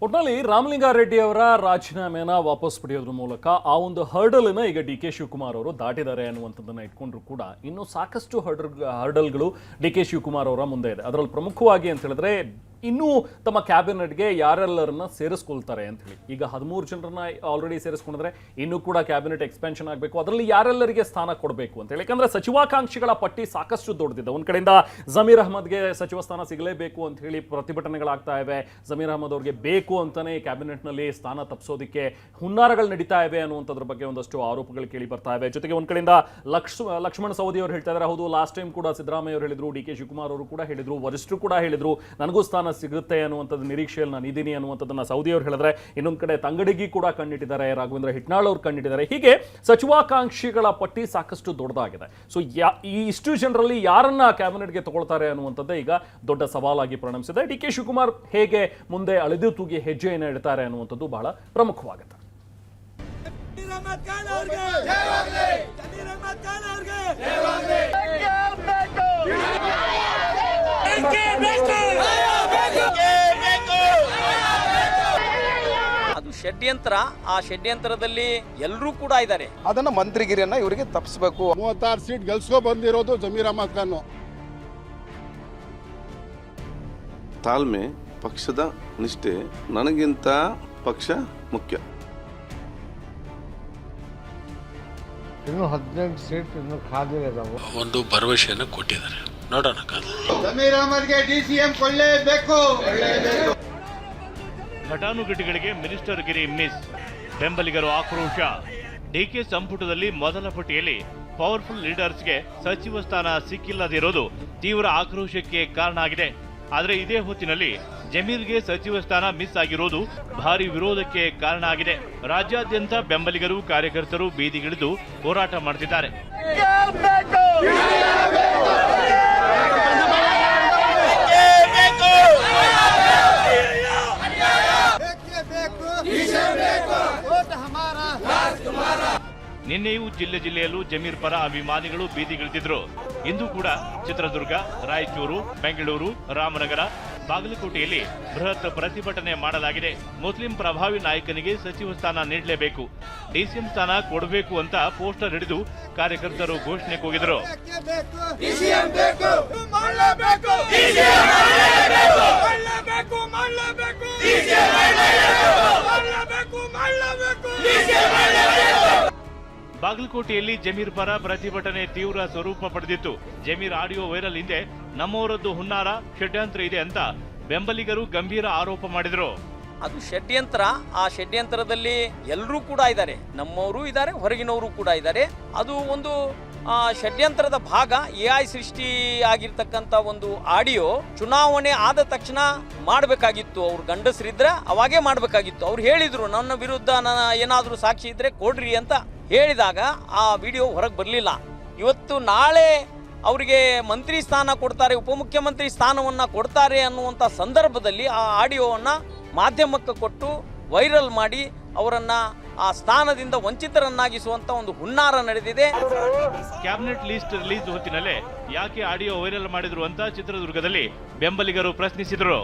ಒಟ್ನಲ್ಲಿ ರಾಮಲಿಂಗಾರೆಡ್ಡಿ ಅವರ ರಾಜೀನಾಮೆಯನ್ನ ವಾಪಸ್ ಪಡೆಯೋದ್ರ ಮೂಲಕ ಆ ಒಂದು ಹರ್ಡಲ್ನ ಈಗ ಡಿ ಕೆ ಶಿವಕುಮಾರ್ ಅವರು ದಾಟಿದ್ದಾರೆ ಅನ್ನುವಂಥದ್ದನ್ನ ಇಟ್ಕೊಂಡ್ರು ಕೂಡ ಇನ್ನೂ ಸಾಕಷ್ಟು ಹರ್ಡಲ್ಗಳು ಡಿ ಕೆ ಶಿವಕುಮಾರ್ ಅವರ ಮುಂದೆ ಇದೆ. ಅದರಲ್ಲಿ ಪ್ರಮುಖವಾಗಿ ಅಂತ ಹೇಳಿದ್ರೆ ಇನ್ನೂ ತಮ್ಮ ಕ್ಯಾಬಿನೆಟ್ಗೆ ಯಾರೆಲ್ಲರನ್ನ ಸೇರಿಸ್ಕೊಳ್ತಾರೆ ಅಂತ ಹೇಳಿ ಈಗ 13 ಜನರನ್ನ ಆಲ್ರೆಡಿ ಸೇರಿಸ್ಕೊಂಡಿದ್ರೆ ಇನ್ನೂ ಕೂಡ ಕ್ಯಾಬಿನೆಟ್ ಎಕ್ಸ್ಪೆನ್ಷನ್ ಆಗಬೇಕು. ಅದರಲ್ಲಿ ಯಾರೆಲ್ಲರಿಗೆ ಸ್ಥಾನ ಕೊಡಬೇಕು ಅಂತ ಹೇಳಿ, ಯಾಕಂದ್ರೆ ಸಚಿವಾಕಾಂಕ್ಷಿಗಳ ಪಟ್ಟಿ ಸಾಕಷ್ಟು ದೊಡ್ಡದಿದೆ. ಒಂದ್ ಕಡೆಯಿಂದ ಜಮೀರ್ ಅಹ್ಮದ್ಗೆ ಸಚಿವ ಸ್ಥಾನ ಸಿಗಲೇಬೇಕು ಅಂತ ಹೇಳಿ ಪ್ರತಿಭಟನೆಗಳಾಗ್ತಾ ಇವೆ. ಜಮೀರ್ ಅಹ್ಮದ್ ಅವ್ರಿಗೆ ಬೇಕು ಅಂತಾನೆ ಕ್ಯಾಬಿನೆಟ್ನಲ್ಲಿ ಸ್ಥಾನ ತಪ್ಪಿಸೋದಕ್ಕೆ ಹುನ್ನಾರಗಳು ನಡೀತಾ ಇವೆ ಅನ್ನುವಂಥದ್ರ ಬಗ್ಗೆ ಒಂದಷ್ಟು ಆರೋಪಗಳು ಕೇಳಿ ಬರ್ತಾ ಇವೆ. ಜೊತೆಗೆ ಒಂದ್ ಕಡೆಯಿಂದ ಲಕ್ಷ್ಮಣ ಸವದಿ ಅವರು ಹೇಳ್ತಾ ಇದ್ದಾರೆ, ಹೌದು ಲಾಸ್ಟ್ ಟೈಮ್ ಕೂಡ ಸಿದ್ದರಾಮಯ್ಯ ಅವರು ಹೇಳಿದ್ರು, ಡಿ ಕೆ ಶಿವಕುಮಾರ್ ಅವರು ಕೂಡ ಹೇಳಿದ್ರು, ವರಿಷ್ಠರು ಕೂಡ ಹೇಳಿದ್ರು ನನಗೂ ಸ್ಥಾನ ಸಿಗುತ್ತೆ ಅನ್ನುವಂಥದ್ದು ನಿರೀಕ್ಷೆಯಲ್ಲಿ ನಾನು ಇದ್ದೀನಿ ಅನ್ನುವಂಥದ್ದನ್ನ ಸೌದಿ ಅವರು ಹೇಳಿದ್ರೆ, ಇನ್ನೊಂದು ಕಡೆ ತಂಗಡಿಗಿ ಕೂಡ ಕಣ್ಣಿಟ್ಟಿದ್ದಾರೆ, ರಾಘವೇಂದ್ರ ಹಿಟ್ನಾಳ್ ಅವರು ಕಣ್ಣಿಟ್ಟಿದ್ದಾರೆ. ಹೀಗೆ ಸಚಿವಾಕಾಂಕ್ಷಿಗಳ ಪಟ್ಟಿ ಸಾಕಷ್ಟು ದೊಡ್ಡದಾಗಿದೆ. ಸೊ ಈ ಇಷ್ಟು ಜನರಲ್ಲಿ ಯಾರನ್ನ ಕ್ಯಾಬಿನೆಟ್ಗೆ ತಗೊಳ್ತಾರೆ ಅನ್ನುವಂಥದ್ದೇ ಈಗ ದೊಡ್ಡ ಸವಾಲಾಗಿ ಪರಿಣಮಿಸಿದೆ. ಡಿ ಕೆ ಶಿವಕುಮಾರ್ ಹೇಗೆ ಮುಂದೆ ಅಳೆದು ತೂಗಿ ಹೆಜ್ಜೆಯನ್ನು ಇಡ್ತಾರೆ ಅನ್ನುವಂಥದ್ದು ಬಹಳ ಪ್ರಮುಖವಾಗುತ್ತೆ. ಅದು ಷಡ್ಯಂತ್ರ. ಆ ಷಡ್ಯಂತ್ರದಲ್ಲಿ ಎಲ್ಲರೂ ಕೂಡ ಇದ್ದಾರೆ. ಅದನ್ನ ಮಂತ್ರಿಗಿರಿಯನ್ನ ಇವರಿಗೆ ತಪ್ಪಿಸಬೇಕು. 36 ಸೀಟ್ ಗೆಲ್ಸ್ಕೊ ಬಂದಿರೋದು ಜಮೀರ್ ಅಹ್ಮದ್ ಖಾನ್. ತಾಳ್ಮೆ, ಪಕ್ಷದ ನಿಷ್ಠೆ, ನನಗಿಂತ ಪಕ್ಷ ಮುಖ್ಯ. ಇನ್ನು 18 ಸೀಟ್ ಇನ್ನು ಖಾಲಿದಾವೆ. ಒಂದು ಭರವಸೆಯನ್ನು ಕೊಟ್ಟಿದ್ದಾರೆ, ನೋಡೋಣ. ಜಮೀರ್ ಅಹ್ಮದ್ಗೆ ಡಿಸಿಎಂ ಕೊಳ್ಳೇಬೇಕು. ಘಟಾನುಘಟಿಗಳಿಗೆ ಮಿನಿಸ್ಟರ್ ಗಿರಿ ಮಿಸ್, ಬೆಂಬಲಿಗರು ಆಕ್ರೋಶ. ಡಿಕೆ ಸಂಪುಟದಲ್ಲಿ ಮೊದಲ ಪಟ್ಟಿಯಲ್ಲಿ ಪವರ್ಫುಲ್ ಲೀಡರ್ಸ್ಗೆ ಸಚಿವ ಸ್ಥಾನ ಸಿಕ್ಕಿಲ್ಲದಿರೋದು ತೀವ್ರ ಆಕ್ರೋಶಕ್ಕೆ ಕಾರಣ ಆಗಿದೆ. ಆದರೆ ಇದೇ ಹೊತ್ತಿನಲ್ಲಿ ಜಮೀರ್ಗೆ ಸಚಿವ ಸ್ಥಾನ ಮಿಸ್ ಆಗಿರೋದು ಭಾರಿ ವಿರೋಧಕ್ಕೆ ಕಾರಣ ಆಗಿದೆ. ರಾಜ್ಯಾದ್ಯಂತ ಬೆಂಬಲಿಗರು, ಕಾರ್ಯಕರ್ತರು ಬೀದಿಗಿಳಿದು ಹೋರಾಟ ಮಾಡ್ತಿದ್ದಾರೆ. ನಿನ್ನೆಯೂ ಜಿಲ್ಲೆಯಲ್ಲೂ ಜಮೀರ್ ಪರ ಅಭಿಮಾನಿಗಳು ಬೀದಿಗಿಳಿದಿದ್ರು. ಇಂದು ಕೂಡ ಚಿತ್ರದುರ್ಗ, ರಾಯಚೂರು, ಬೆಂಗಳೂರು, ರಾಮನಗರ, ಬಾಗಲಕೋಟೆಯಲ್ಲಿ ಬೃಹತ್ ಪ್ರತಿಭಟನೆ ಮಾಡಲಾಗಿದೆ. ಮುಸ್ಲಿಂ ಪ್ರಭಾವಿ ನಾಯಕನಿಗೆ ಸಚಿವ ಸ್ಥಾನ ನೀಡಲೇಬೇಕು, ಡಿಸಿಎಂ ಸ್ಥಾನ ಕೊಡಬೇಕು ಅಂತ ಪೋಸ್ಟರ್ ಹಿಡಿದು ಕಾರ್ಯಕರ್ತರು ಘೋಷಣೆ ಕೂಗಿದರು. ಬಾಗಲಕೋಟೆಯಲ್ಲಿ ಜಮೀರ್ ಪರ ಪ್ರತಿಭಟನೆ ತೀವ್ರ ಸ್ವರೂಪ ಪಡೆದಿತ್ತು. ಜಮೀರ್ ಆಡಿಯೋ ವೈರಲ್ ಹಿಂದೆ ನಮ್ಮವರದ್ದು ಹುನ್ನಾರ, ಷಡ್ಯಂತ್ರ ಇದೆ ಅಂತ ಬೆಂಬಲಿಗರು ಗಂಭೀರ ಆರೋಪ ಮಾಡಿದರು. ಅದು ಷಡ್ಯಂತ್ರ. ಆ ಷಡ್ಯಂತ್ರದಲ್ಲಿ ಎಲ್ಲರೂ ಕೂಡ ಇದ್ದಾರೆ, ನಮ್ಮವರು ಇದ್ದಾರೆ, ಹೊರಗಿನವರು ಕೂಡ ಇದ್ದಾರೆ. ಅದು ಒಂದು ಷಡ್ಯಂತ್ರದ ಭಾಗ. AI ಸೃಷ್ಟಿ ಆಗಿರ್ತಕ್ಕಂಥ ಒಂದು ಆಡಿಯೋ ಚುನಾವಣೆ ಆದ ತಕ್ಷಣ ಮಾಡಬೇಕಾಗಿತ್ತು. ಅವ್ರು ಗಂಡಸರಿದ್ರೆ ಅವಾಗೇ ಮಾಡಬೇಕಾಗಿತ್ತು. ಅವ್ರು ಹೇಳಿದ್ರು, ನನ್ನ ವಿರುದ್ಧ ಏನಾದರೂ ಸಾಕ್ಷಿ ಇದ್ರೆ ಕೊಡ್ರಿ ಅಂತ ಹೇಳಿದಾಗ ಆ ವಿಡಿಯೋ ಹೊರಗೆ ಬರಲಿಲ್ಲ. ಇವತ್ತು ನಾಳೆ ಅವರಿಗೆ ಮಂತ್ರಿ ಸ್ಥಾನ ಕೊಡ್ತಾರೆ, ಉಪಮುಖ್ಯಮಂತ್ರಿ ಸ್ಥಾನವನ್ನು ಕೊಡ್ತಾರೆ ಅನ್ನುವಂಥ ಸಂದರ್ಭದಲ್ಲಿ ಆ ಆಡಿಯೋವನ್ನು ಮಾಧ್ಯಮಕ್ಕೆ ಕೊಟ್ಟು ವೈರಲ್ ಮಾಡಿ ಅವರನ್ನ ಆ ಸ್ಥಾನದಿಂದ ವಂಚಿತರನ್ನಾಗಿಸುವಂತ ಒಂದು ಹುನ್ನಾರ ನಡೆದಿದೆ. ಕ್ಯಾಬಿನೆಟ್ ಲಿಸ್ಟ್ ರಿಲೀಸ್ ಹೊತ್ತಿನಲ್ಲೇ ಯಾಕೆ ಆಡಿಯೋ ವೈರಲ್ ಮಾಡಿದ್ರು ಅಂತ ಚಿತ್ರದುರ್ಗದಲ್ಲಿ ಬೆಂಬಲಿಗರು ಪ್ರಶ್ನಿಸಿದರು.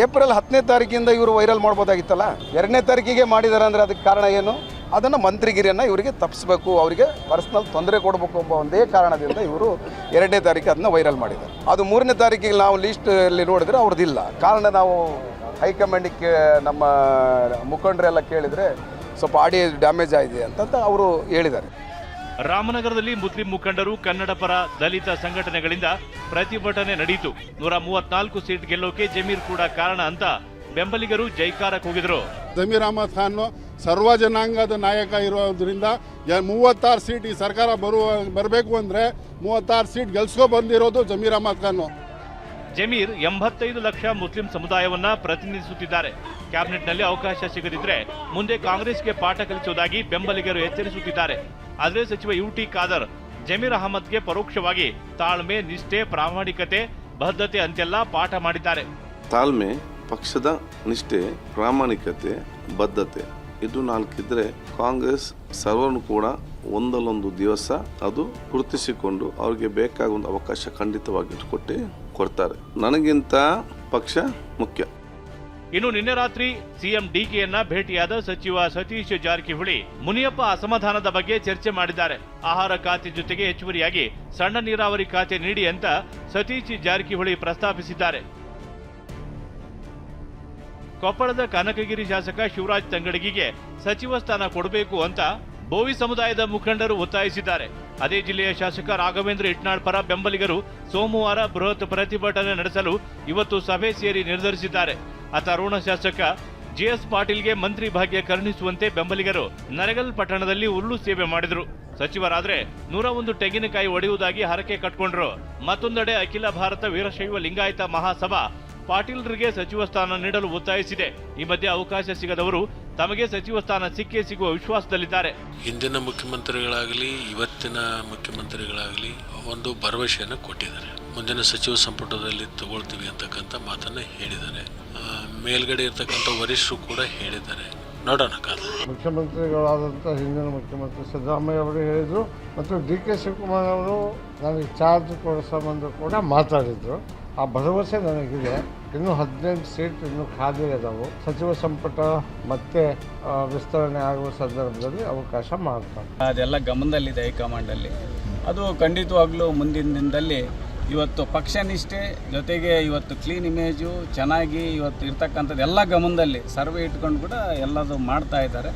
ಏಪ್ರಿಲ್ 10ನೇ ತಾರೀಕಿಂದ ಇವರು ವೈರಲ್ ಮಾಡ್ಬೋದಾಗಿತ್ತಲ್ಲ, 2ನೇ ತಾರೀಕಿಗೆ ಮಾಡಿದಾರೆ ಅಂದ್ರೆ ಅದಕ್ಕೆ ಕಾರಣ ಏನು? ಅದನ್ನು ಮಂತ್ರಿಗಿರಿಯನ್ನ ಇವರಿಗೆ ತಪ್ಪಿಸಬೇಕು, ಅವರಿಗೆ ಪರ್ಸನಲ್ ತೊಂದರೆ ಕೊಡಬೇಕು ಎಂಬ ಒಂದೇ ಕಾರಣದಿಂದ ಇವರು 2ನೇ ತಾರೀಕು ಅದನ್ನ ವೈರಲ್ ಮಾಡಿದ್ದಾರೆ. ಅದು 3ನೇ ತಾರೀಕಿಗೆ ನಾವು ಲಿಸ್ಟ್ ಅಲ್ಲಿ ನೋಡಿದ್ರೆ ಅವ್ರದ್ದಿಲ್ಲ. ಕಾರಣ ನಾವು ಹೈಕಮಾಂಡಿಗೆ ನಮ್ಮ ಮುಖಂಡರೆಲ್ಲ ಕೇಳಿದರೆ ಸ್ವಲ್ಪ ಆಡಿಯೋ ಡ್ಯಾಮೇಜ್ ಆಗಿದೆ ಅಂತ ಅವರು ಹೇಳಿದ್ದಾರೆ. ರಾಮನಗರದಲ್ಲಿ ಮುಸ್ಲಿಂ ಮುಖಂಡರು, ಕನ್ನಡ ಪರ, ದಲಿತ ಸಂಘಟನೆಗಳಿಂದ ಪ್ರತಿಭಟನೆ ನಡೆಯಿತು. 134 ಸೀಟ್ ಗೆಲ್ಲೋಕೆ ಜಮೀರ್ ಕೂಡ ಕಾರಣ ಅಂತ ಬೆಂಬಲಿಗರು ಜೈಕಾರ ಕೂಗಿದ್ರು. ಜಮೀರ್ ಅಹ್ಮದ್ ಖಾನ್ ಸರ್ವ ಜನಾಂಗದ ನಾಯಕ ಇರೋದ್ರಿಂದ 36 ಸೀಟ್ ಈ ಸರ್ಕಾರ ಬರಬೇಕು ಅಂದ್ರೆ 36 ಸೀಟ್ ಗೆಲ್ಸ್ಕೊ ಬಂದಿರೋದು ಜಮೀರ್ ಅಹ್ಮದ್ ಖಾನ್. ಜಮೀರ್ 85 ಲಕ್ಷ ಮುಸ್ಲಿಂ ಸಮುದಾಯವನ್ನ ಪ್ರತಿನಿಧಿಸುತ್ತಿದ್ದಾರೆ. ಕ್ಯಾಬಿನೆಟ್ನಲ್ಲಿ ಅವಕಾಶ ಸಿಗದಿದ್ರೆ ಮುಂದೆ ಕಾಂಗ್ರೆಸ್ಗೆ ಪಾಠ ಕಲಿಸುವುದಾಗಿ ಬೆಂಬಲಿಗರು ಎಚ್ಚರಿಸುತ್ತಿದ್ದಾರೆ. ಆದರೆ ಸಚಿವ UT ಖಾದರ್ ಜಮೀರ್ ಅಹ್ಮದ್ಗೆ ಪರೋಕ್ಷವಾಗಿ ತಾಳ್ಮೆ, ನಿಷ್ಠೆ, ಪ್ರಾಮಾಣಿಕತೆ, ಬದ್ಧತೆ ಅಂತೆಲ್ಲ ಪಾಠ ಮಾಡಿದ್ದಾರೆ. ತಾಳ್ಮೆ, ಪಕ್ಷದ ನಿಷ್ಠೆ, ಪ್ರಾಮಾಣಿಕತೆ, ಬದ್ಧತೆ ಇದು 4 ಇದ್ರೆ ಕಾಂಗ್ರೆಸ್ ಸರ್ವನು ಕೂಡ ಒಂದಲ್ಲೊಂದು ದಿವಸ ಅದು ಗುರುತಿಸಿಕೊಂಡು ಅವ್ರಿಗೆ ಬೇಕಾಗುವ ಅವಕಾಶ ಖಂಡಿತವಾಗಿ ಕೊಡ್ತಾರೆ. ನನಗಿಂತ ಪಕ್ಷ ಮುಖ್ಯ. ಇನ್ನು ನಿನ್ನೆ ರಾತ್ರಿ ಸಿಎಂ ಡಿಕೆಯನ್ನ ಭೇಟಿಯಾದ ಸಚಿವ ಸತೀಶ್ ಜಾರಕಿಹೊಳಿ ಮುನಿಯಪ್ಪ ಅಸಮಾಧಾನದ ಬಗ್ಗೆ ಚರ್ಚೆ ಮಾಡಿದ್ದಾರೆ. ಆಹಾರ ಖಾತೆ ಜೊತೆಗೆ ಹೆಚ್ಚುವರಿಯಾಗಿ ಸಣ್ಣ ನೀರಾವರಿ ಖಾತೆ ನೀಡಿ ಅಂತ ಸತೀಶ್ ಜಾರಕಿಹೊಳಿ ಪ್ರಸ್ತಾಪಿಸಿದ್ದಾರೆ. ಕೊಪ್ಪಳದ ಕನಕಗಿರಿ ಶಾಸಕ ಶಿವರಾಜ್ ತಂಗಡಗಿಗೆ ಸಚಿವ ಸ್ಥಾನ ಕೊಡಬೇಕು ಅಂತ ಬೋವಿ ಸಮುದಾಯದ ಮುಖಂಡರು ಒತ್ತಾಯಿಸಿದ್ದಾರೆ. ಅದೇ ಜಿಲ್ಲೆಯ ಶಾಸಕ ರಾಘವೇಂದ್ರ ಇಟ್ನಾಳ್ ಪರ ಬೆಂಬಲಿಗರು ಸೋಮವಾರ ಬೃಹತ್ ಪ್ರತಿಭಟನೆ ನಡೆಸಲು ಇವತ್ತು ಸಭೆ ಸೇರಿ ನಿರ್ಧರಿಸಿದ್ದಾರೆ. ಅತರುಣ ಶಾಸಕ ಜೆಎಸ್ ಪಾಟೀಲ್ಗೆ ಮಂತ್ರಿ ಭಾಗ್ಯ ಕರುಣಿಸುವಂತೆ ಬೆಂಬಲಿಗರು ನರಗಲ್ ಪಟ್ಟಣದಲ್ಲಿ ಹುಲ್ಲು ಸೇವೆ ಮಾಡಿದರು. ಸಚಿವರಾದ್ರೆ 101 ತೆಂಗಿನಕಾಯಿ ಒಡೆಯುವುದಾಗಿ ಹರಕೆ ಕಟ್ಕೊಂಡ್ರು. ಮತ್ತೊಂದೆಡೆ ಅಖಿಲ ಭಾರತ ವೀರಶೈವ ಲಿಂಗಾಯತ ಮಹಾಸಭಾ ಪಾಟೀಲ್ರಿಗೆ ಸಚಿವ ಸ್ಥಾನ ನೀಡಲು ಒತ್ತಾಯಿಸಿದೆ. ಈ ಮಧ್ಯೆ ಅವಕಾಶ ಸಿಗದವರು ತಮಗೆ ಸಚಿವ ಸ್ಥಾನ ಸಿಕ್ಕೇ ಸಿಗುವ ವಿಶ್ವಾಸದಲ್ಲಿದ್ದಾರೆ. ಹಿಂದಿನ ಮುಖ್ಯಮಂತ್ರಿಗಳಾಗಲಿ ಇವತ್ತಿನ ಮುಖ್ಯಮಂತ್ರಿಗಳಾಗಲಿ ಒಂದು ಭರವಸೆಯನ್ನು ಕೊಟ್ಟಿದ್ದಾರೆ. ಮುಂದಿನ ಸಚಿವ ಸಂಪುಟದಲ್ಲಿ ತಗೊಳ್ತೀವಿ ಅಂತಕ್ಕಂಥ ಮಾತನ್ನ ಹೇಳಿದ್ದಾರೆ. ಮೇಲ್ಗಡೆ ಇರ್ತಕ್ಕಂಥ ವರಿಷ್ಠರು ಕೂಡ ಹೇಳಿದ್ದಾರೆ. ನೋಡೋಣ ಕಾದು. ಮುಖ್ಯಮಂತ್ರಿಗಳಾದಂಥ ಹಿಂದಿನ ಮುಖ್ಯಮಂತ್ರಿ ಸಿದ್ದರಾಮಯ್ಯ ಅವರು ಹೇಳಿದರು ಮತ್ತು ಡಿ.ಕೆ. ಶಿವಕುಮಾರ್ ಅವರು ನನಗೆ ಚಾರ್ಜ್ ಕೊಡೋ ಸಂಬಂಧ ಕೂಡ ಮಾತಾಡಿದರು. ಆ ಭರವಸೆ ನನಗಿದೆ. ಇನ್ನೂ 18 ಸೀಟ್ ಇನ್ನೂ ಖಾಲಿ ಇದಾವೆ. ಸಚಿವ ಸಂಪುಟ ಮತ್ತೆ ವಿಸ್ತರಣೆ ಆಗುವ ಸಂದರ್ಭದಲ್ಲಿ ಅವಕಾಶ ಮಾಡ್ತಾರೆ. ಅದೆಲ್ಲ ಗಮನದಲ್ಲಿದೆ ಹೈಕಮಾಂಡಲ್ಲಿ. ಅದು ಖಂಡಿತವಾಗ್ಲೂ ಮುಂದಿನ ದಿನದಲ್ಲಿ ಇವತ್ತು ಪಕ್ಷ ನಿಷ್ಠೆ ಜೊತೆಗೆ ಇವತ್ತು ಕ್ಲೀನ್ ಇಮೇಜು ಚೆನ್ನಾಗಿ ಇವತ್ತು ಇರ್ತಕ್ಕಂಥದ್ದು ಎಲ್ಲ ಗಮನದಲ್ಲಿ ಸರ್ವೆ ಇಟ್ಕೊಂಡು ಕೂಡ ಎಲ್ಲದು ಮಾಡ್ತಾ ಇದ್ದಾರೆ.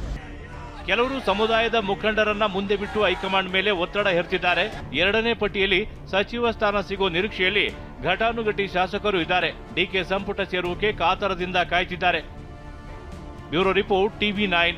ಕೆಲವರು ಸಮುದಾಯದ ಮುಖಂಡರನ್ನ ಮುಂದೆ ಬಿಟ್ಟು ಹೈಕಮಾಂಡ್ ಮೇಲೆ ಒತ್ತಡ ಹೇರ್ತಿದ್ದಾರೆ. 2ನೇ ಪಟ್ಟಿಯಲ್ಲಿ ಸಚಿವ ಸ್ಥಾನ ಸಿಗೋ ನಿರೀಕ್ಷೆಯಲ್ಲಿ ಘಟಾನುಘಟಿ ಶಾಸಕರು ಇದ್ದಾರೆ. ಡಿಕೆ ಸಂಪುಟ ಸೇರುವಿಕೆ ಕಾತರದಿಂದ ಕಾಯ್ತಿದ್ದಾರೆ. Bureau report TV9.